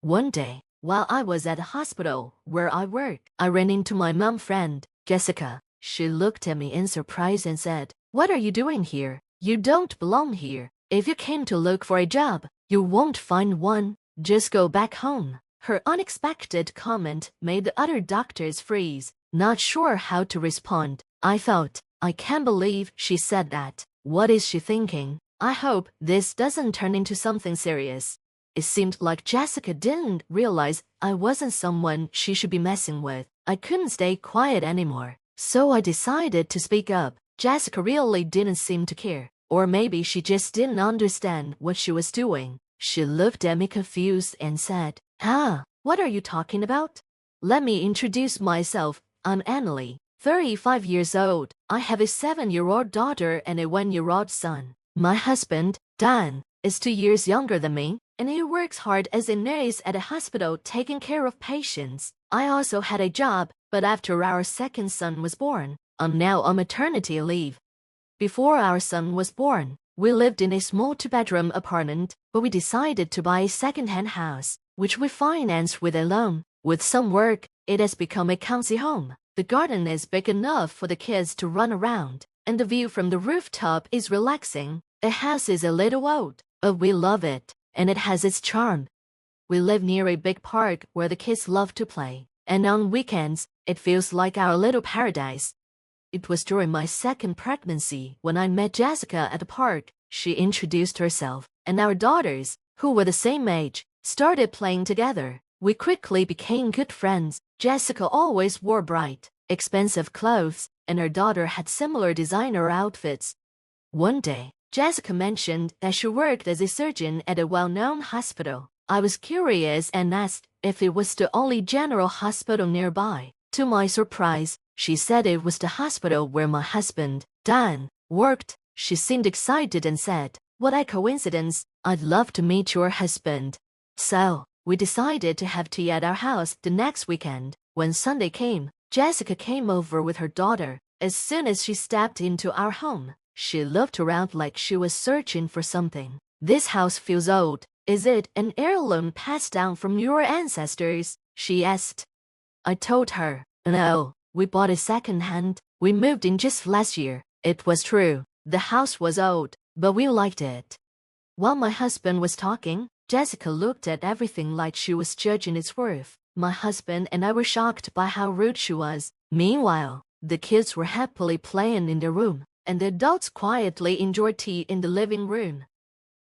One day, while I was at the hospital where I work, I ran into my mom friend, Jessica. She looked at me in surprise and said, "What are you doing here? You don't belong here. If you came to look for a job, you won't find one. Just go back home." Her unexpected comment made the other doctors freeze, not sure how to respond. I thought, I can't believe she said that. What is she thinking? I hope this doesn't turn into something serious. It seemed like Jessica didn't realize I wasn't someone she should be messing with. I couldn't stay quiet anymore, so I decided to speak up. Jessica really didn't seem to care, or maybe she just didn't understand what she was doing. She looked at me confused and said, what are you talking about? Let me introduce myself. I'm Annalie, 35 years old. I have a 7-year-old daughter and a 1-year-old son. My husband, Dan, is 2 years younger than me, and he works hard as a nurse at a hospital taking care of patients. I also had a job, but after our second son was born, I'm now on maternity leave. Before our son was born, we lived in a small 2-bedroom apartment, but we decided to buy a second-hand house, which we financed with a loan. With some work, it has become a cozy home. The garden is big enough for the kids to run around, and the view from the rooftop is relaxing. The house is a little old, but we love it, and it has its charm. We live near a big park where the kids love to play, and on weekends, it feels like our little paradise. It was during my second pregnancy when I met Jessica at the park. She introduced herself, and our daughters, who were the same age, started playing together. We quickly became good friends. Jessica always wore bright, expensive clothes, and her daughter had similar designer outfits. One day, Jessica mentioned that she worked as a surgeon at a well-known hospital. I was curious and asked if it was the only general hospital nearby. To my surprise, she said it was the hospital where my husband, Dan, worked. She seemed excited and said, "What a coincidence. I'd love to meet your husband." So, we decided to have tea at our house the next weekend. When Sunday came, Jessica came over with her daughter. As soon as she stepped into our home, she looked around like she was searching for something. "This house feels old. Is it an heirloom passed down from your ancestors?" she asked. I told her, "No, we bought it second-hand. We moved in just last year." It was true. The house was old, but we liked it. While my husband was talking, Jessica looked at everything like she was judging its worth. My husband and I were shocked by how rude she was. Meanwhile, the kids were happily playing in their room, and the adults quietly enjoyed tea in the living room.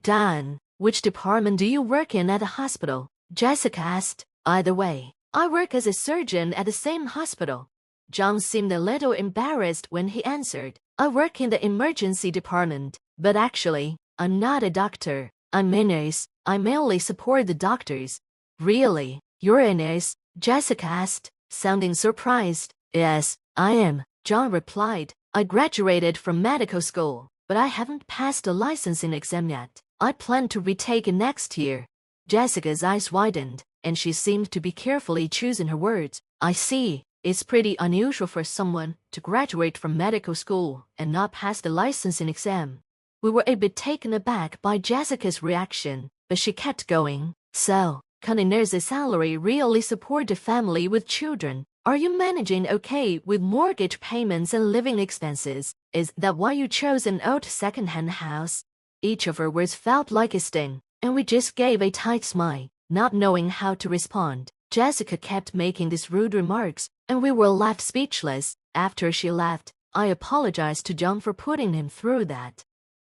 "Dan, which department do you work in at the hospital?" Jessica asked. "Either way, I work as a surgeon at the same hospital." John seemed a little embarrassed when he answered, "I work in the emergency department, but actually, I'm not a doctor. I'm a nurse. I mainly support the doctors." "Really? You're a nurse?" Jessica asked, sounding surprised. "Yes, I am," John replied. "I graduated from medical school, but I haven't passed the licensing exam yet. I plan to retake it next year." Jessica's eyes widened, and she seemed to be carefully choosing her words. "I see. It's pretty unusual for someone to graduate from medical school and not pass the licensing exam." We were a bit taken aback by Jessica's reaction, but she kept going. "So, can a nurse's salary really support a family with children? Are you managing okay with mortgage payments and living expenses? Is that why you chose an old second-hand house?" Each of her words felt like a sting, and we just gave a tight smile, not knowing how to respond. Jessica kept making these rude remarks, and we were left speechless. After she left, I apologized to John for putting him through that.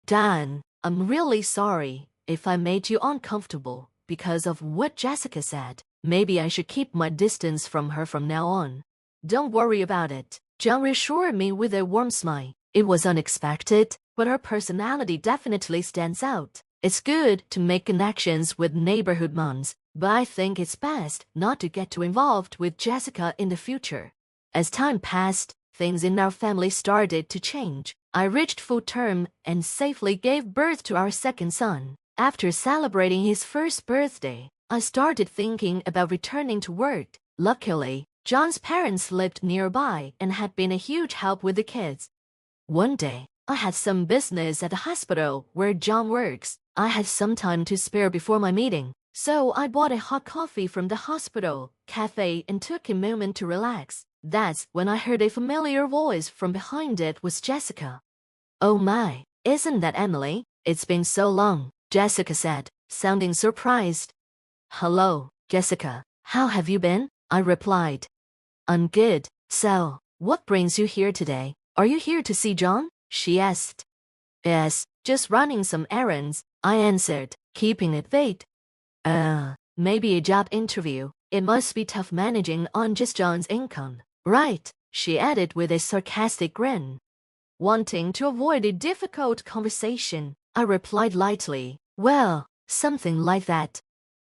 "Dan, I'm really sorry if I made you uncomfortable because of what Jessica said. Maybe I should keep my distance from her from now on." "Don't worry about it," John reassured me with a warm smile. "It was unexpected, but her personality definitely stands out. It's good to make connections with neighborhood moms, but I think it's best not to get too involved with Jessica in the future." As time passed, things in our family started to change. I reached full term and safely gave birth to our second son. After celebrating his first birthday, I started thinking about returning to work. Luckily, John's parents lived nearby and had been a huge help with the kids. One day, I had some business at the hospital where John works. I had some time to spare before my meeting. So I bought a hot coffee from the hospital cafe and took a moment to relax. That's when I heard a familiar voice from behind. It was Jessica. Oh my, isn't that Emily? It's been so long, Jessica said, sounding surprised. Hello, Jessica. How have you been? I replied. I'm good. So, what brings you here today? Are you here to see John? She asked. Yes, just running some errands, I answered, keeping it vague. Maybe a job interview. It must be tough managing on just John's income. Right, she added with a sarcastic grin. Wanting to avoid a difficult conversation, I replied lightly, well, something like that.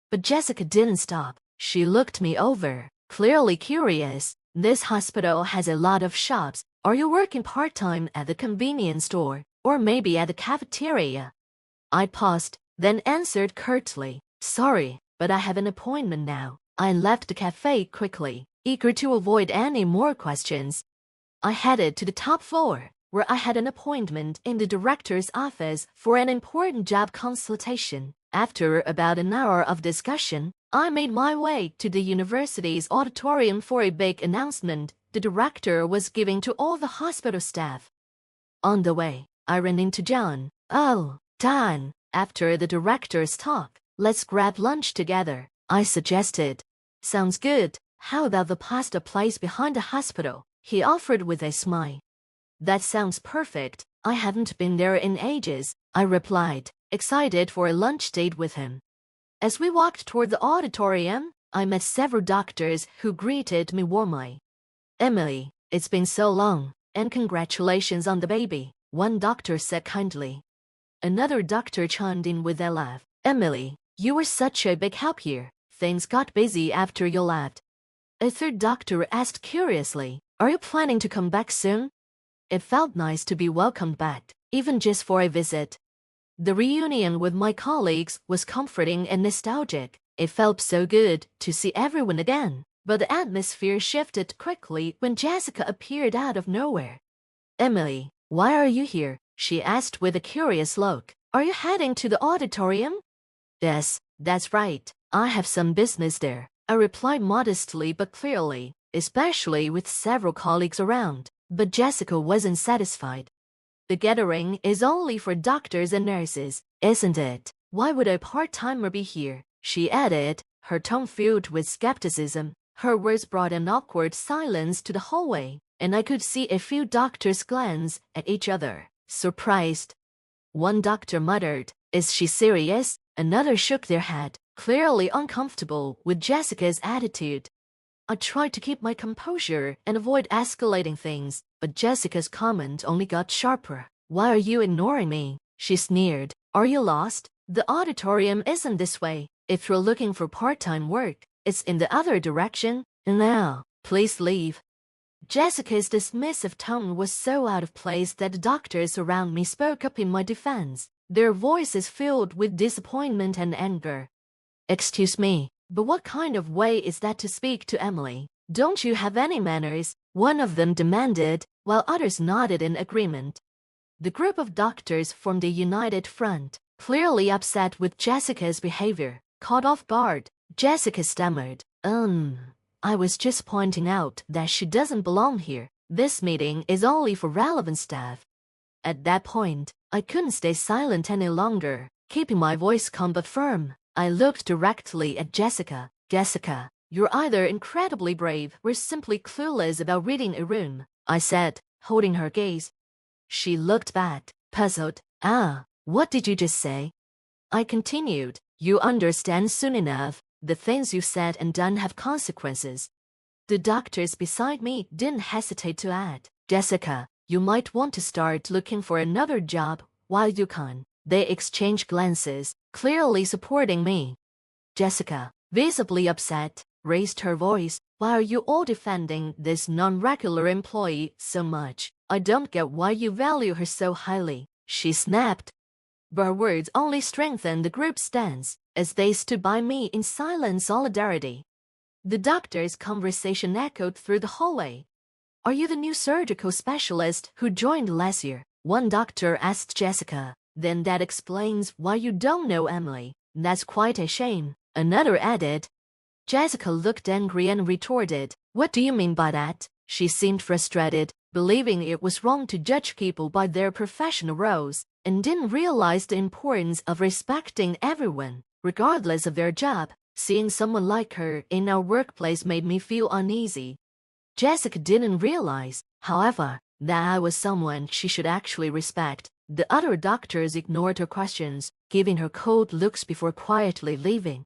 But Jessica didn't stop. She looked me over, clearly curious. This hospital has a lot of shops. Are you working part-time at the convenience store, or maybe at the cafeteria? I paused, then answered curtly, sorry, but I have an appointment now. I left the cafe quickly, eager to avoid any more questions. I headed to the top floor, where I had an appointment in the director's office for an important job consultation. After about an hour of discussion, I made my way to the university's auditorium for a big announcement the director was giving to all the hospital staff. On the way, I ran into John. Oh, Don, after the director's talk, let's grab lunch together, I suggested. Sounds good. How about the pasta place behind the hospital? He offered with a smile. That sounds perfect. I haven't been there in ages, I replied, excited for a lunch date with him. As we walked toward the auditorium, I met several doctors who greeted me warmly. Emily, it's been so long, and congratulations on the baby, one doctor said kindly. Another doctor chimed in with a laugh. Emily, you were such a big help here. Things got busy after you left. A third doctor asked curiously, are you planning to come back soon? It felt nice to be welcomed back, even just for a visit. The reunion with my colleagues was comforting and nostalgic. It felt so good to see everyone again. But the atmosphere shifted quickly when Jessica appeared out of nowhere. Emily, why are you here? She asked with a curious look. Are you heading to the auditorium? Yes, that's right. I have some business there, I replied modestly but clearly, especially with several colleagues around. But Jessica wasn't satisfied. The gathering is only for doctors and nurses, isn't it? Why would a part-timer be here? She added, her tone filled with skepticism. Her words brought an awkward silence to the hallway, and I could see a few doctors glance at each other, surprised. One doctor muttered, is she serious? Another shook their head, clearly uncomfortable with Jessica's attitude. I tried to keep my composure and avoid escalating things, but Jessica's comment only got sharper. Why are you ignoring me? She sneered. Are you lost? The auditorium isn't this way. If you're looking for part-time work, it's in the other direction. Now, please leave. Jessica's dismissive tone was so out of place that the doctors around me spoke up in my defense, their voices filled with disappointment and anger. Excuse me, but what kind of way is that to speak to Emily? Don't you have any manners? One of them demanded, while others nodded in agreement. The group of doctors formed a united front, clearly upset with Jessica's behavior. Caught off guard, Jessica stammered, I was just pointing out that she doesn't belong here. This meeting is only for relevant staff. At that point, I couldn't stay silent any longer, keeping my voice calm but firm. I looked directly at Jessica. Jessica, you're either incredibly brave or simply clueless about reading a room, I said, holding her gaze. She looked back, puzzled. What did you just say? I continued, you understand soon enough. The things you said and done have consequences. The doctors beside me didn't hesitate to add, Jessica, you might want to start looking for another job while you can. They exchanged glances, clearly supporting me. Jessica, visibly upset, raised her voice. Why are you all defending this non-regular employee so much? I don't get why you value her so highly, she snapped. But her words only strengthened the group's stance, as they stood by me in silent solidarity. The doctor's conversation echoed through the hallway. Are you the new surgical specialist who joined last year? One doctor asked Jessica. Then that explains why you don't know Emily. That's quite a shame. Another added. Jessica looked angry and retorted, "What do you mean by that?" She seemed frustrated, believing it was wrong to judge people by their professional roles, and didn't realize the importance of respecting everyone, regardless of their job. Seeing someone like her in our workplace made me feel uneasy. Jessica didn't realize, however, that I was someone she should actually respect. The other doctors ignored her questions, giving her cold looks before quietly leaving.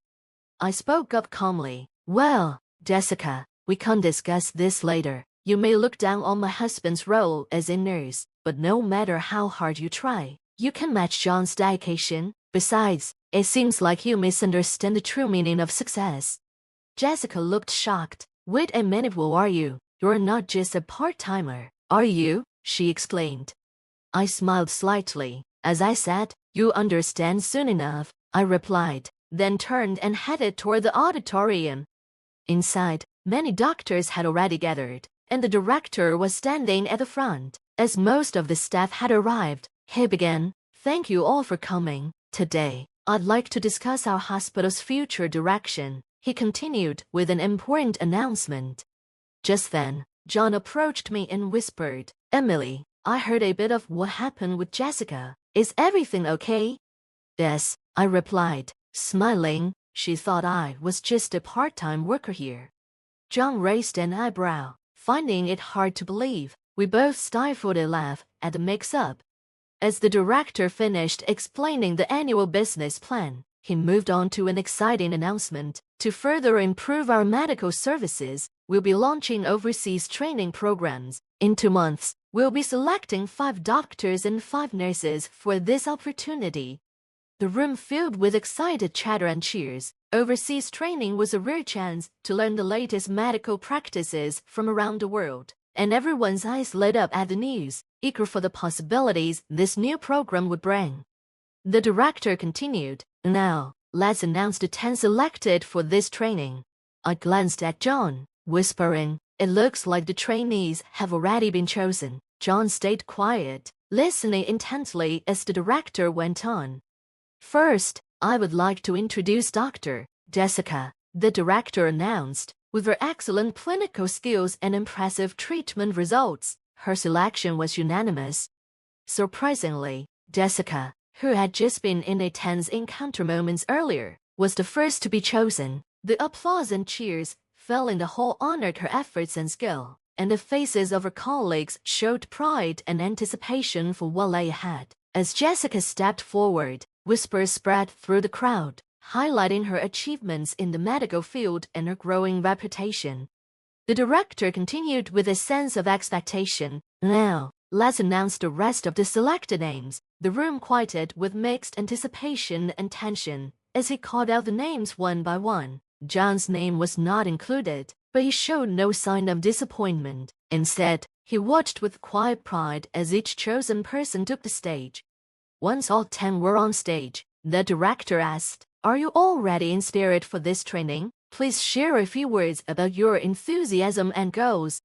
I spoke up calmly. "Well, Jessica, we can discuss this later. You may look down on my husband's role as a nurse, but no matter how hard you try, you can match John's dedication. Besides, it seems like you misunderstand the true meaning of success." Jessica looked shocked. "Wait a minute, who are you? You're not just a part-timer, are you?" she exclaimed. I smiled slightly. "As I said, you'll understand soon enough," I replied, then turned and headed toward the auditorium. Inside, many doctors had already gathered, and the director was standing at the front. As most of the staff had arrived, he began, "Thank you all for coming. Today, I'd like to discuss our hospital's future direction," he continued with an important announcement. Just then, John approached me and whispered, "Emily, I heard a bit of what happened with Jessica. Is everything okay?" "Yes," I replied, smiling. "She thought I was just a part-time worker here." John raised an eyebrow, finding it hard to believe. We both stifled a laugh at the mix-up. As the director finished explaining the annual business plan, he moved on to an exciting announcement. To further improve our medical services, we'll be launching overseas training programs. In 2 months, we'll be selecting 5 doctors and 5 nurses for this opportunity. The room filled with excited chatter and cheers. Overseas training was a rare chance to learn the latest medical practices from around the world, and everyone's eyes lit up at the news, eager for the possibilities this new program would bring. The director continued, "Now, let's announce the 10 selected for this training." I glanced at John, whispering, "It looks like the trainees have already been chosen." John stayed quiet, listening intently as the director went on. "First, I would like to introduce Dr. Jessica," the director announced. With her excellent clinical skills and impressive treatment results, her selection was unanimous. Surprisingly, Jessica, who had just been in a tense encounter moments earlier, was the first to be chosen. The applause and cheers fell in the hall honored her efforts and skill, and the faces of her colleagues showed pride and anticipation for what lay ahead. As Jessica stepped forward, whispers spread through the crowd, highlighting her achievements in the medical field and her growing reputation. The director continued with a sense of expectation. "Now, let's announce the rest of the selected names." The room quieted with mixed anticipation and tension as he called out the names one by one. John's name was not included, but he showed no sign of disappointment. Instead, he watched with quiet pride as each chosen person took the stage. Once all 10 were on stage, the director asked, "Are you all ready in spirit for this training? Please share a few words about your enthusiasm and goals."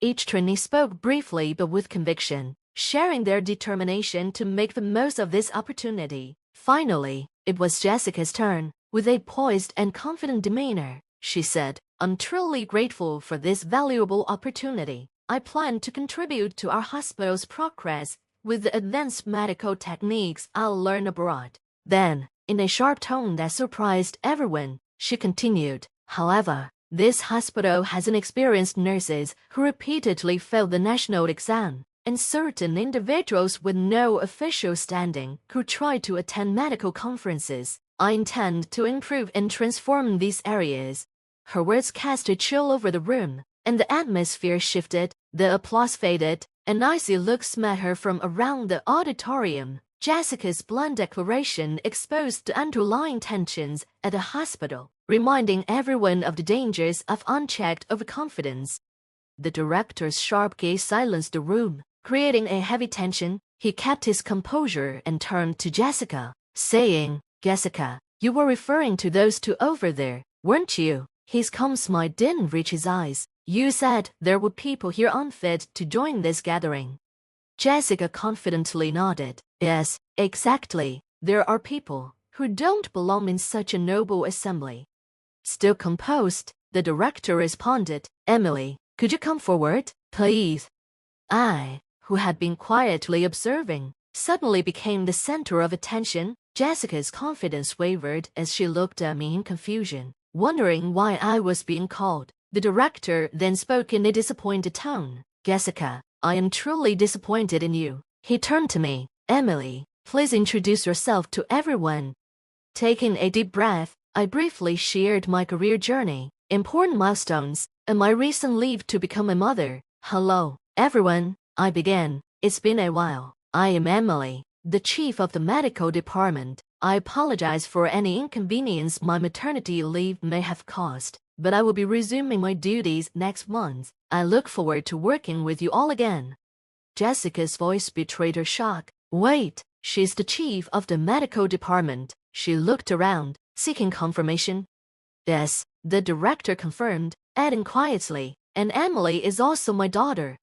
Each trainee spoke briefly but with conviction, sharing their determination to make the most of this opportunity. Finally, it was Jessica's turn. With a poised and confident demeanor, she said, "I'm truly grateful for this valuable opportunity. I plan to contribute to our hospital's progress with the advanced medical techniques I'll learn abroad." Then, in a sharp tone that surprised everyone, she continued, "However, this hospital has inexperienced nurses who repeatedly failed the national exam, and certain individuals with no official standing who try to attend medical conferences. I intend to improve and transform these areas." Her words cast a chill over the room, and the atmosphere shifted. The applause faded, and icy looks met her from around the auditorium. Jessica's blunt declaration exposed the underlying tensions at the hospital, reminding everyone of the dangers of unchecked overconfidence. The director's sharp gaze silenced the room, creating a heavy tension. He kept his composure and turned to Jessica, saying, "Jessica, you were referring to those 2 over there, weren't you?" His calm smile didn't reach his eyes. "You said there were people here unfit to join this gathering." Jessica confidently nodded. "Yes, exactly. There are people who don't belong in such a noble assembly. Still composed, the director responded, Emily, could you come forward, please? I, who had been quietly observing, suddenly became the center of attention. Jessica's confidence wavered as she looked at me in confusion, wondering why I was being called. The director then spoke in a disappointed tone. Jessica, I am truly disappointed in you. He turned to me. Emily, please introduce yourself to everyone. Taking a deep breath, I briefly shared my career journey, important milestones, and my recent leave to become a mother. Hello, everyone, I began. It's been a while. I am Emily, the chief of the medical department. I apologize for any inconvenience my maternity leave may have caused, but I will be resuming my duties next month. I look forward to working with you all again. Jessica's voice betrayed her shock. Wait, she's the chief of the medical department. She looked around, seeking confirmation. Yes, the director confirmed, adding quietly, and Emily is also my daughter.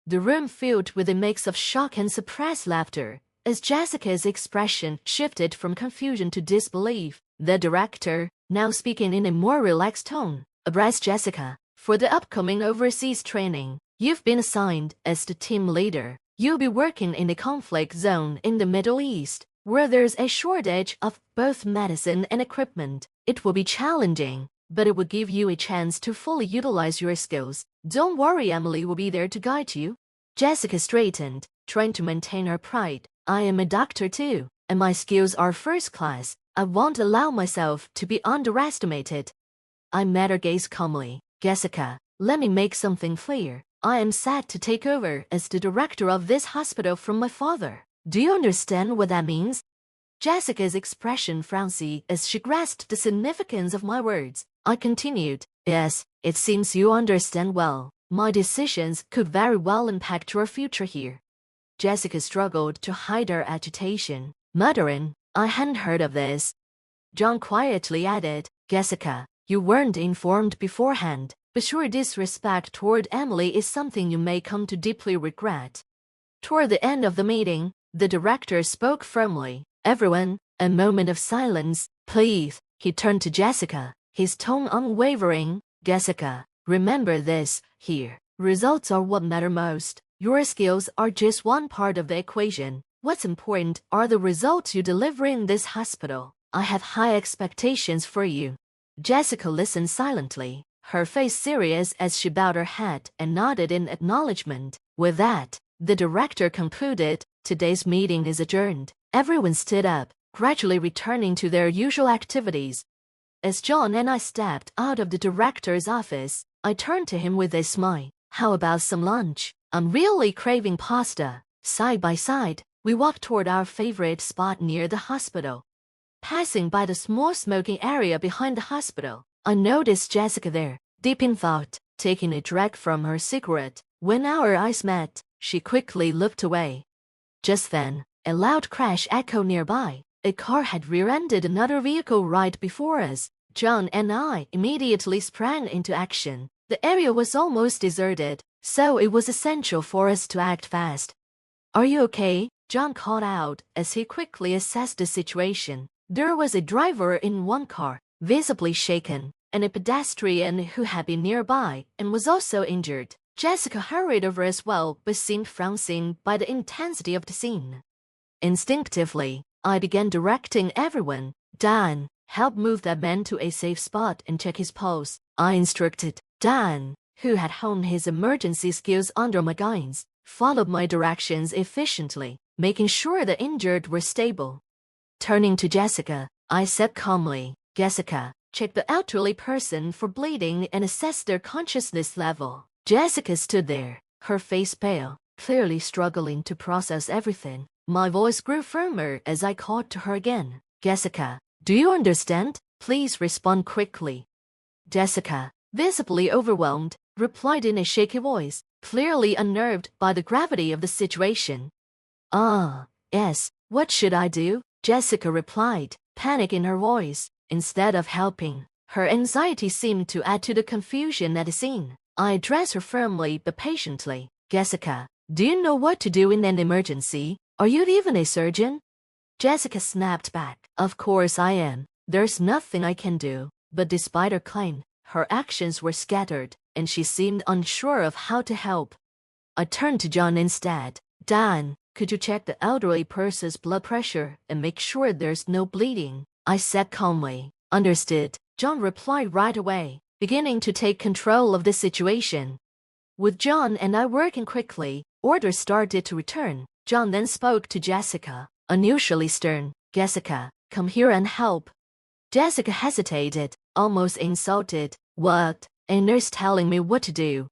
The room filled with a mix of shock and suppressed laughter. As Jessica's expression shifted from confusion to disbelief, the director, now speaking in a more relaxed tone, addressed Jessica. For the upcoming overseas training, you've been assigned as the team leader. You'll be working in a conflict zone in the Middle East, where there's a shortage of both medicine and equipment. It will be challenging, but it will give you a chance to fully utilize your skills. Don't worry, Emily will be there to guide you. Jessica straightened, trying to maintain her pride. I am a doctor too, and my skills are first class. I won't allow myself to be underestimated. I met her gaze calmly. Jessica, let me make something clear. I am sad to take over as the director of this hospital from my father. Do you understand what that means? Jessica's expression frowned as she grasped the significance of my words. I continued, yes, it seems you understand well. My decisions could very well impact your future here. Jessica struggled to hide her agitation, muttering, I hadn't heard of this. John quietly added, Jessica, you weren't informed beforehand, but your disrespect toward Emily is something you may come to deeply regret. Toward the end of the meeting, the director spoke firmly. Everyone, a moment of silence, please. He turned to Jessica, his tone unwavering. Jessica, remember this, here. Results are what matter most. Your skills are just one part of the equation. What's important are the results you deliver in this hospital. I have high expectations for you. Jessica listened silently, her face serious as she bowed her head and nodded in acknowledgement. With that, the director concluded, today's meeting is adjourned. Everyone stood up, gradually returning to their usual activities. As John and I stepped out of the director's office, I turned to him with a smile. How about some lunch? I'm really craving pasta. Side by side, we walked toward our favorite spot near the hospital. Passing by the small smoking area behind the hospital, I noticed Jessica there, deep in thought, taking a drag from her cigarette. When our eyes met, she quickly looked away. Just then, a loud crash echoed nearby. A car had rear-ended another vehicle right before us. John and I immediately sprang into action. The area was almost deserted, so it was essential for us to act fast. Are you okay? John called out as he quickly assessed the situation. There was a driver in one car, visibly shaken, and a pedestrian who had been nearby and was also injured. Jessica hurried over as well but seemed frozen by the intensity of the scene. Instinctively, I began directing everyone. Dan, help move that man to a safe spot and check his pulse. I instructed. Dan, who had honed his emergency skills under my guidance, followed my directions efficiently, making sure the injured were stable. Turning to Jessica, I said calmly, Jessica, check the elderly person for bleeding and assess their consciousness level. Jessica stood there, her face pale, clearly struggling to process everything. My voice grew firmer as I called to her again. Jessica, do you understand? Please respond quickly. Jessica, visibly overwhelmed, replied in a shaky voice, clearly unnerved by the gravity of the situation. Yes, what should I do? Jessica replied, panic in her voice. Instead of helping, her anxiety seemed to add to the confusion at the scene. I addressed her firmly but patiently. Jessica, do you know what to do in an emergency? Are you even a surgeon? Jessica snapped back. Of course I am. There's nothing I can do. But despite her claim, her actions were scattered, and she seemed unsure of how to help. I turned to John instead. Dan, could you check the elderly person's blood pressure and make sure there's no bleeding? I said calmly. Understood, John replied right away, beginning to take control of the situation. With John and I working quickly, orders started to return. John then spoke to Jessica, unusually stern. Jessica, come here and help. Jessica hesitated, almost insulted. What? A nurse telling me what to do?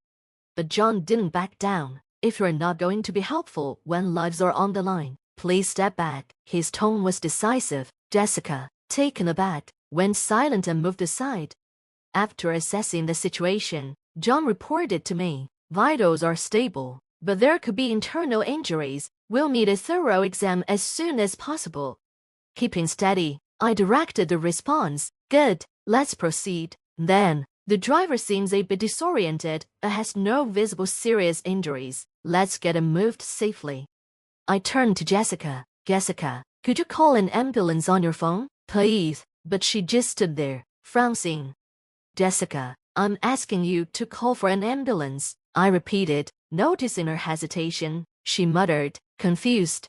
But John didn't back down. If you're not going to be helpful when lives are on the line, please step back. His tone was decisive. Jessica, taken aback, went silent and moved aside. After assessing the situation, John reported to me, vitals are stable, but there could be internal injuries. We'll need a thorough exam as soon as possible. Keeping steady, I directed the response. Good, let's proceed. Then, the driver seems a bit disoriented, but has no visible serious injuries. Let's get him moved safely. I turned to Jessica. Jessica, could you call an ambulance on your phone, please? But she just stood there, frowning. Jessica, I'm asking you to call for an ambulance, I repeated, noticing her hesitation. She muttered, confused.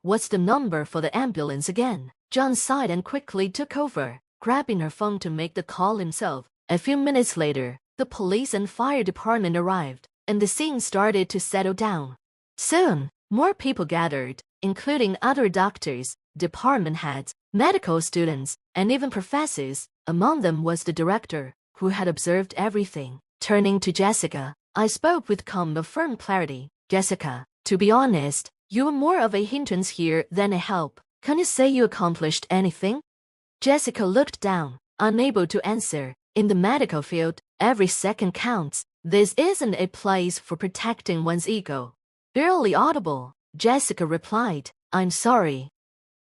What's the number for the ambulance again? John sighed and quickly took over, grabbing her phone to make the call himself. A few minutes later, the police and fire department arrived, and the scene started to settle down. Soon, more people gathered, including other doctors, department heads, medical students, and even professors. Among them was the director, who had observed everything. Turning to Jessica, I spoke with calm but firm clarity. Jessica, to be honest, you were more of a hindrance here than a help. Can you say you accomplished anything? Jessica looked down, unable to answer. In the medical field, every second counts. This isn't a place for protecting one's ego. Barely audible, Jessica replied, I'm sorry.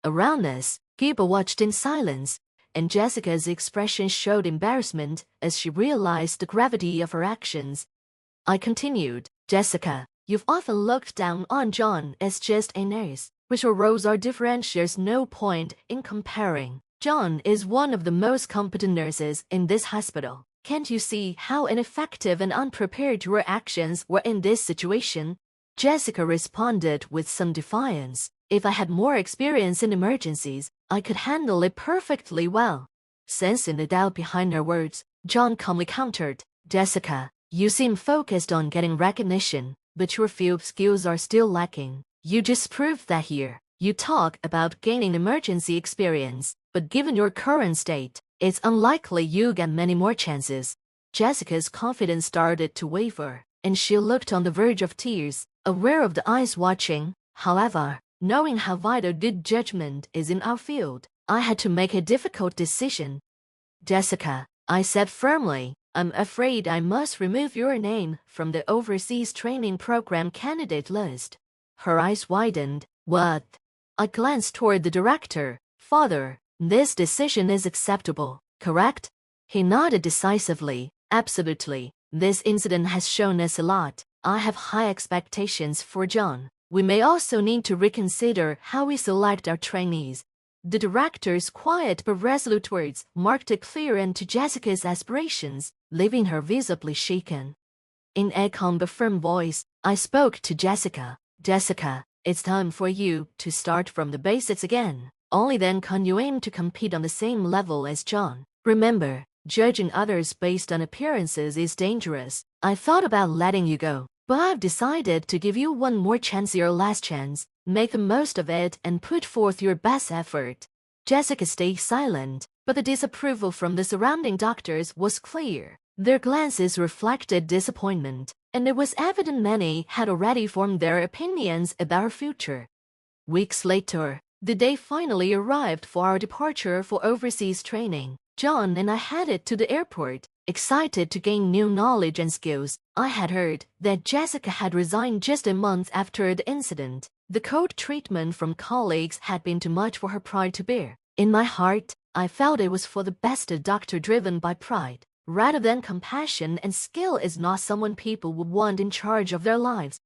Around us, people watched in silence, and Jessica's expression showed embarrassment as she realized the gravity of her actions. I continued, Jessica, you've often looked down on John as just a nurse, which your roles are different. There's no point in comparing. John is one of the most competent nurses in this hospital. Can't you see how ineffective and unprepared your actions were in this situation? Jessica responded with some defiance. If I had more experience in emergencies, I could handle it perfectly well. Sensing the doubt behind her words, John calmly countered, Jessica, you seem focused on getting recognition, but your field skills are still lacking. You just proved that here. You talk about gaining emergency experience, but given your current state, it's unlikely you get many more chances. Jessica's confidence started to waver, and she looked on the verge of tears, aware of the eyes watching. However, knowing how vital good judgment is in our field, I had to make a difficult decision. Jessica, I said firmly, I'm afraid I must remove your name from the overseas training program candidate list. Her eyes widened. What? I glanced toward the director. Father, this decision is acceptable, correct? He nodded decisively. Absolutely. This incident has shown us a lot. I have high expectations for John. We may also need to reconsider how we select our trainees. The director's quiet but resolute words marked a clear end to Jessica's aspirations, leaving her visibly shaken. In a calm but firm voice, I spoke to Jessica. Jessica, it's time for you to start from the basics again. Only then can you aim to compete on the same level as John. Remember, judging others based on appearances is dangerous. I thought about letting you go, but I've decided to give you one more chance, your last chance. Make the most of it and put forth your best effort. Jessica stayed silent, but the disapproval from the surrounding doctors was clear. Their glances reflected disappointment, and it was evident many had already formed their opinions about her future. Weeks later, the day finally arrived for our departure for overseas training. John and I headed to the airport, excited to gain new knowledge and skills. I had heard that Jessica had resigned just a month after the incident. The cold treatment from colleagues had been too much for her pride to bear. In my heart, I felt it was for the best. A doctor driven by pride, rather than compassion and skill, is not someone people would want in charge of their lives.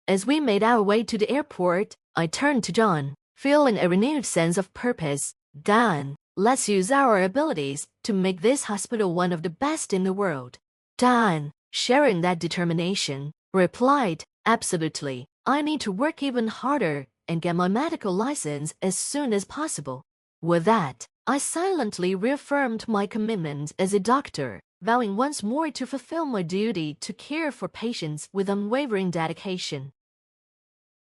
As we made our way to the airport, I turned to John. feeling a renewed sense of purpose. Dan, let's use our abilities to make this hospital one of the best in the world. Dan, sharing that determination, replied, absolutely. I need to work even harder and get my medical license as soon as possible. With that, I silently reaffirmed my commitment as a doctor, vowing once more to fulfill my duty to care for patients with unwavering dedication.